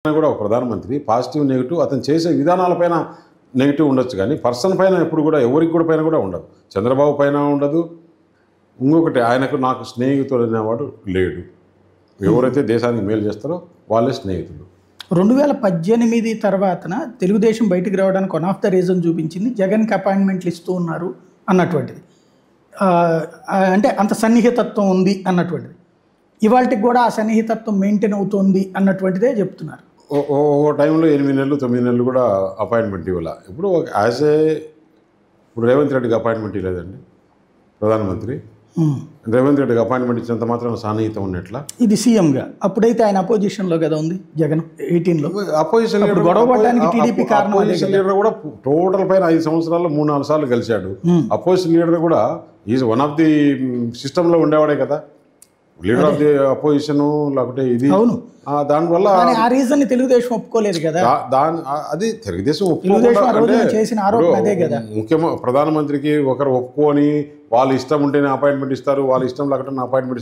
కూడా ఒక ప్రధానమంత్రి పాజిటివ్ నెగిటివ్ అతను చేసే విధానాలపైన నెగిటివ్ ఉండొచ్చు కానీ పర్సన్ పైన ఎప్పుడు కూడా ఎవరికి కూడా పైన కూడా ఉండదు. చంద్రబాబు పైన ఉండదు. ఇంకొకటి ఆయనకు నాకు స్నేహితుడు అనేవాడు లేడు. ఎవరైతే దేశానికి మేలు చేస్తారో వాళ్ళే స్నేహితులు. 2018 తర్వాతన తెలుగుదేశం బయటికి రావడానికి వన్ ఆఫ్ ద రీజన్ చూపించింది జగన్కి అపాయింట్మెంట్లు ఇస్తూ ఉన్నారు అన్నటువంటిది. అంటే అంత సన్నిహితత్వం ఉంది అన్నటువంటిది. ఇవాళకి కూడా ఆ సన్నిహితత్వం మెయింటైన్ అవుతుంది అన్నటువంటిదే చెప్తున్నారు. ఓ టైంలో 8 నెలలు 9 నెలలు కూడా అపాయింట్మెంట్ ఇవ్వాల. ఇప్పుడు ఇప్పుడు రేవంత్ రెడ్డికి అపాయింట్మెంట్ ఇవ్వలేదండి ప్రధానమంత్రి. రేవంత్ రెడ్డికి అపాయింట్మెంట్ ఇచ్చినంత మాత్రం సాన్నిహితం ఉన్నట్లా. ఇది సీఎంగా అప్పుడైతే ఆయన అపోజిషన్లో కదా ఉంది జగన్ 18లో. అపోజిషన్ లీడర్ కూడా టోటల్ పైన 5 సంవత్సరాల్లో 3-4 సార్లు కలిశాడు. అపోజిషన్ లీడర్ కూడా ఈజ్ వన్ ఆఫ్ ది సిస్టంలో ఉండేవాడే కదా, లీడర్ ఆఫ్ ది అపోజిషన్. లేకపోతే ఇది అవును, దానివల్ల ఆ రీజన్ తెలుగుదేశం ఒప్పుకోలేదు కదా. అది తెలుగుదేశం చేసిన ఆరోపణ అదే కదా. ముఖ్యమంత్రి ప్రధానమంత్రికి ఒకరు ఒప్పుకొని వాళ్ళ ఇష్టం ఉంటేనే అపాయింట్మెంట్ ఇస్తారు, వాళ్ళ ఇష్టం లేకపోతే అపాయింట్మెంట్ ఇస్తారు.